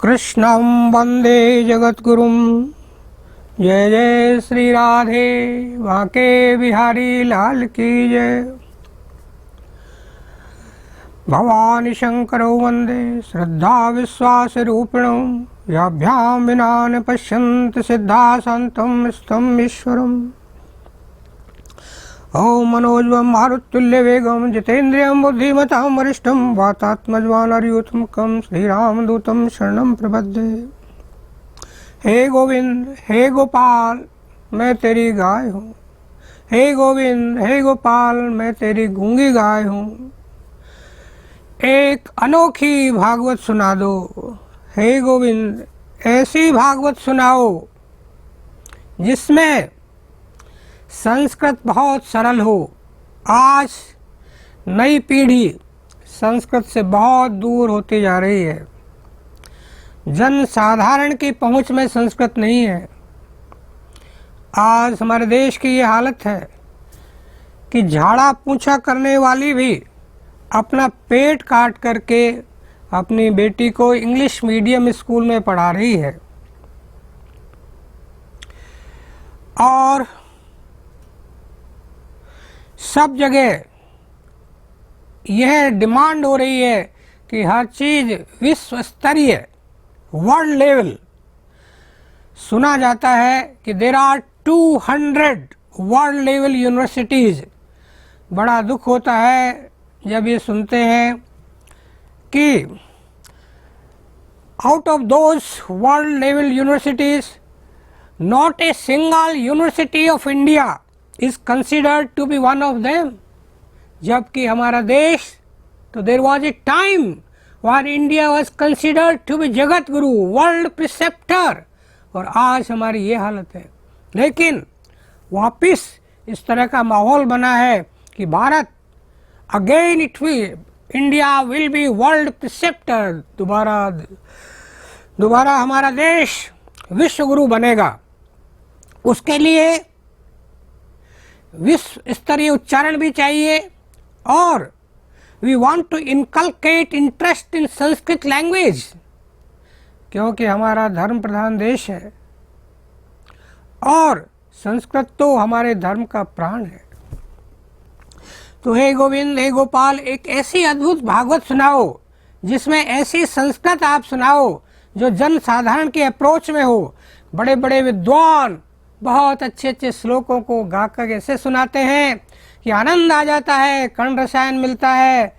कृष्णं वंदे जगद्गुरुं। जय जय श्री राधे वाके बिहारी लाल की जय। भवानी शंकरौ वंदे श्रद्धा विश्वास रूपिणौ। याभ्यां विना न पश्यन्ति सिद्धा शान्तं स्थम् ईश्वरम्। ओम मनोजवं मारुतुल्य वेगं जितेन्द्रियं बुद्धिमतां वरिष्ठं वातात्मजवानरयूथमुखं श्रीरामदूतं शरणं प्रपद्ये। हे गोविंद हे गोपाल मैं तेरी गाय हूँ। हे गोविंद हे गोपाल मैं तेरी गूंगी गाय हूँ। एक अनोखी भागवत सुना दो। हे गोविंद ऐसी भागवत सुनाओ जिसमें संस्कृत बहुत सरल हो। आज नई पीढ़ी संस्कृत से बहुत दूर होती जा रही है। जन साधारण की पहुंच में संस्कृत नहीं है। आज हमारे देश की ये हालत है कि झाड़ा पूछा करने वाली भी अपना पेट काट करके अपनी बेटी को इंग्लिश मीडियम स्कूल में पढ़ा रही है। और सब जगह यह डिमांड हो रही है कि हर चीज विश्व स्तरीय वर्ल्ड लेवल सुना जाता है कि there are 200 world level universities. बड़ा दुख होता है जब ये सुनते हैं कि out of those world level universities not a single university of India is considered to be one of them। जबकि हमारा देश तो there was a time where India was considered to be Jagat Guru world preceptor, और आज हमारी ये हालत है। लेकिन वापिस इस तरह का माहौल बना है कि Bharat again India will be world preceptor. दोबारा हमारा देश विश्व गुरु बनेगा। उसके लिए विश्व स्तरीय उच्चारण भी चाहिए और we want to inculcate interest in Sanskrit language, क्योंकि हमारा धर्म प्रधान देश है और संस्कृत तो हमारे धर्म का प्राण है। तो हे गोविंद हे गोपाल एक ऐसी अद्भुत भागवत सुनाओ जिसमें ऐसी संस्कृत आप सुनाओ जो जन साधारण के अप्रोच में हो। बड़े बड़े विद्वान बहुत अच्छे अच्छे श्लोकों को गाकर ऐसे सुनाते हैं कि आनंद आ जाता है, कर्ण रसायन मिलता है।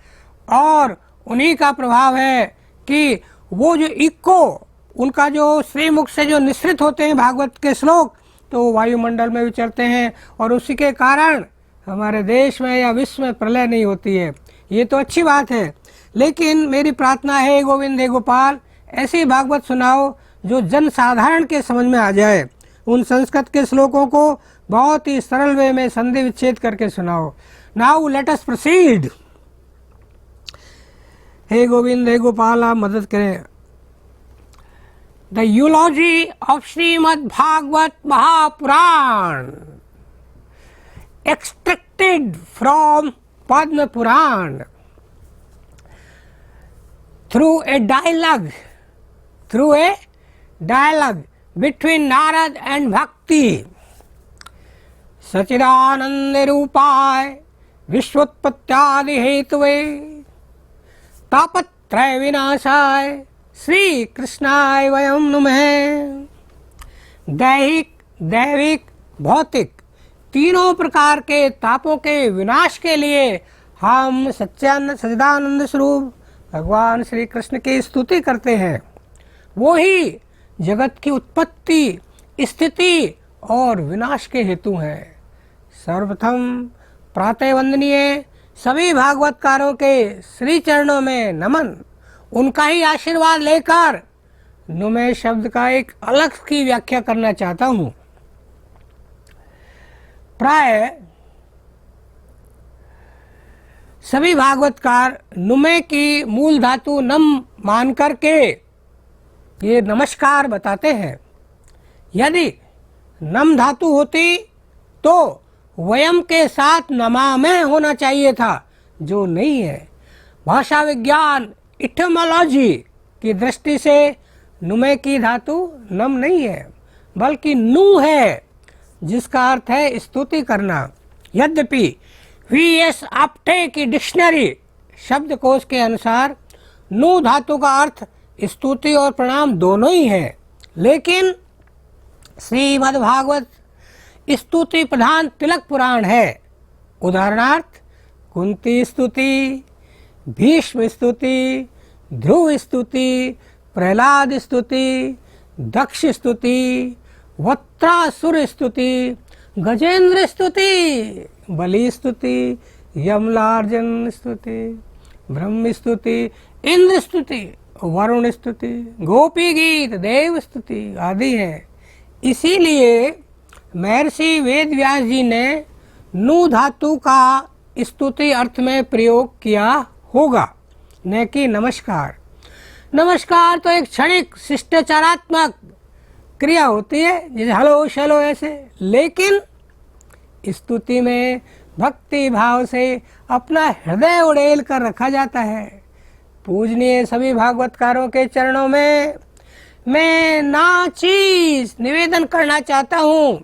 और उन्हीं का प्रभाव है कि वो जो इको उनका जो श्रीमुख से जो निश्रित होते हैं भागवत के श्लोक, तो वायुमंडल में विचरते हैं और उसी के कारण हमारे देश में या विश्व में प्रलय नहीं होती है। ये तो अच्छी बात है, लेकिन मेरी प्रार्थना है गोविंद हे गोपाल ऐसी भागवत सुनाओ जो जन साधारण के समझ में आ जाए। उन संस्कृत के श्लोकों को बहुत ही सरल वे में संधि विच्छेद करके सुनाओ। Now let us proceed. हे गोविंद हे गोपाल आप मदद करें। The eulogy of Shrimad Bhagavat Mahapurana extracted from Padma Purana through a dialogue between Narad and Bhakti। सचिदानंद रूपाय विश्वोत्पत्त्यादि हेतुवे तापत्रय विनाशाय श्री कृष्णाय वयं नुमः। दैहिक दैविक भौतिक तीनों प्रकार के तापों के विनाश के लिए हम सच्चिदानंद स्वरूप भगवान श्री कृष्ण की स्तुति करते हैं। वो ही जगत की उत्पत्ति स्थिति और विनाश के हेतु हैं। सर्वप्रथम प्रातः वंदनीय सभी भागवतकारों के श्री चरणों में नमन। उनका ही आशीर्वाद लेकर नुमे शब्द का एक अलग की व्याख्या करना चाहता हूँ। प्राय सभी भागवतकार नुमे की मूल धातु नम मान करके ये नमस्कार बताते हैं। यदि नम धातु होती तो वयम के साथ नमामः होना चाहिए था, जो नहीं है। भाषा विज्ञान इटिमोलॉजी की दृष्टि से नुमे की धातु नम नहीं है, बल्कि नु है, जिसका अर्थ है स्तुति करना। यद्यपि वीएस आप्टे की डिक्शनरी शब्दकोश के अनुसार नु धातु का अर्थ स्तुति और प्रणाम दोनों ही है, लेकिन श्रीमद् भागवत स्तुति प्रधान तिलक पुराण है। उदाहरणार्थ कुंती स्तुति, भीष्म स्तुति, ध्रुव स्तुति, प्रहलाद स्तुति, दक्ष स्तुति, वत्रासुर स्तुति, गजेंद्र स्तुति, बलि स्तुति, यमलार्जन स्तुति, ब्रह्म स्तुति, इंद्र स्तुति, वरुण स्तुति, गोपी गीत, देव स्तुति आदि है। इसीलिए महर्षि वेदव्यास जी ने नु धातु का स्तुति अर्थ में प्रयोग किया होगा, न कि नमस्कार। नमस्कार तो एक क्षणिक शिष्टाचारात्मक क्रिया होती है, जैसे हेलो शलो ऐसे, लेकिन स्तुति में भक्ति भाव से अपना हृदय उड़ेल कर रखा जाता है। पूजनीय सभी भागवतकारों के चरणों में मैं नाचीज निवेदन करना चाहता हूँ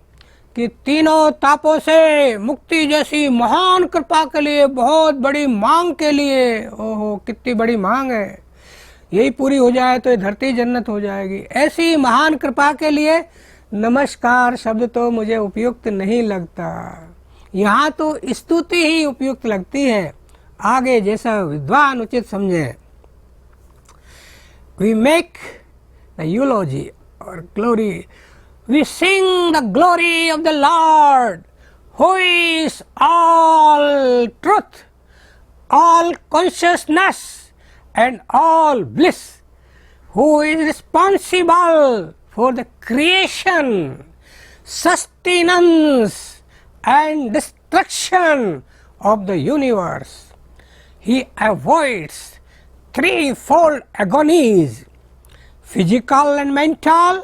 कि तीनों तापों से मुक्ति जैसी महान कृपा के लिए, बहुत बड़ी मांग के लिए, ओहो कितनी बड़ी मांग है, यही पूरी हो जाए तो ये धरती जन्नत हो जाएगी, ऐसी महान कृपा के लिए नमस्कार शब्द तो मुझे उपयुक्त नहीं लगता। यहाँ तो स्तुति ही उपयुक्त लगती है। आगे जैसा विद्वान उचित समझे। We make the eulogy or glory. We sing the glory of the Lord, who is all truth, all consciousness, and all bliss, who is responsible for the creation, sustenance, and destruction of the universe. He avoids threefold agonies: physical and mental,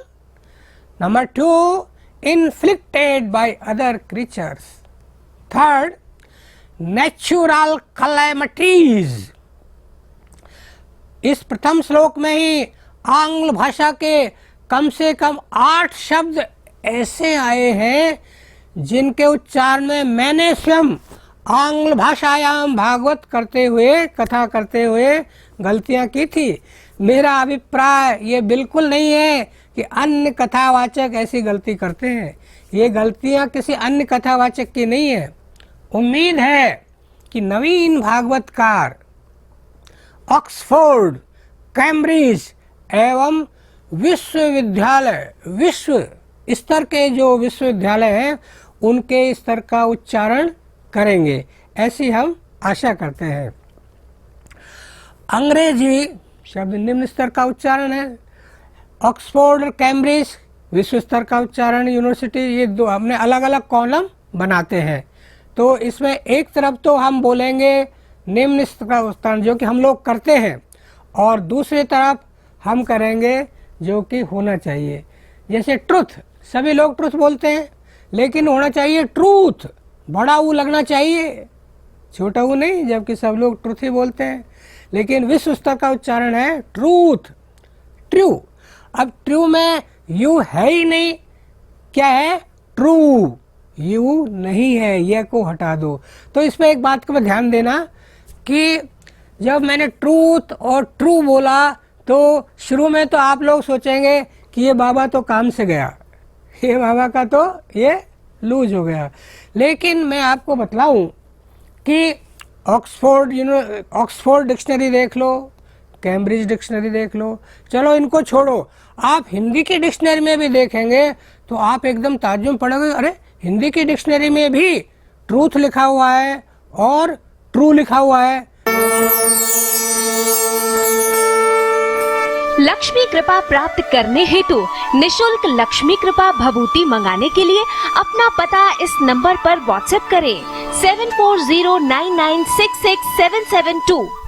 number 2, inflicted by other creatures, third, natural calamities. इस प्रथम श्लोक में ही आंग्ल भाषा के कम से कम 8 शब्द ऐसे आए हैं जिनके उच्चारण में मैंने स्वयं आंग्ल भाषायाम भागवत करते हुए, कथा करते हुए गलतियां की थी। मेरा अभिप्राय ये बिल्कुल नहीं है कि अन्य कथावाचक ऐसी गलती करते हैं। ये गलतियां किसी अन्य कथावाचक की नहीं है। उम्मीद है कि नवीन भागवतकार ऑक्सफोर्ड, कैम्ब्रिज एवं विश्वविद्यालय, विश्व स्तर के जो विश्वविद्यालय हैं उनके स्तर का उच्चारण करेंगे, ऐसी हम आशा करते हैं। अंग्रेजी शब्द निम्न स्तर का उच्चारण है, ऑक्सफोर्ड और कैम्ब्रिज विश्व स्तर का उच्चारण, यूनिवर्सिटी, ये दो हमने अलग अलग कॉलम बनाते हैं। तो इसमें एक तरफ तो हम बोलेंगे निम्न स्तर का उच्चारण जो कि हम लोग करते हैं, और दूसरी तरफ हम करेंगे जो कि होना चाहिए। जैसे ट्रुथ, सभी लोग ट्रुथ बोलते हैं, लेकिन होना चाहिए ट्रूथ, बड़ा ऊ लगना चाहिए, छोटा ऊ नहीं, जबकि सब लोग ट्रुथ ही बोलते हैं। लेकिन विश्व स्तर का उच्चारण है ट्रूथ, ट्रू। अब ट्रू में यू है ही नहीं, क्या है? ट्रू, यू नहीं है, ये को हटा दो। तो इसमें एक बात का ध्यान देना कि जब मैंने ट्रूथ और ट्रू बोला तो शुरू में तो आप लोग सोचेंगे कि ये बाबा तो काम से गया, ये बाबा का तो ये लूज हो गया। लेकिन मैं आपको बतलाऊं कि ऑक्सफोर्ड डिक्शनरी देख लो, कैम्ब्रिज डिक्शनरी देख लो, चलो इनको छोड़ो, आप हिंदी की डिक्शनरी में भी देखेंगे तो आप एकदम ताज्जुब में पड़ोगे, अरे हिंदी की डिक्शनरी में भी ट्रूथ लिखा हुआ है और ट्रू लिखा हुआ है। लक्ष्मी कृपा प्राप्त करने हेतु निशुल्क लक्ष्मी कृपा भभूति मंगाने के लिए अपना पता इस नंबर पर व्हाट्सएप करें 7409966772।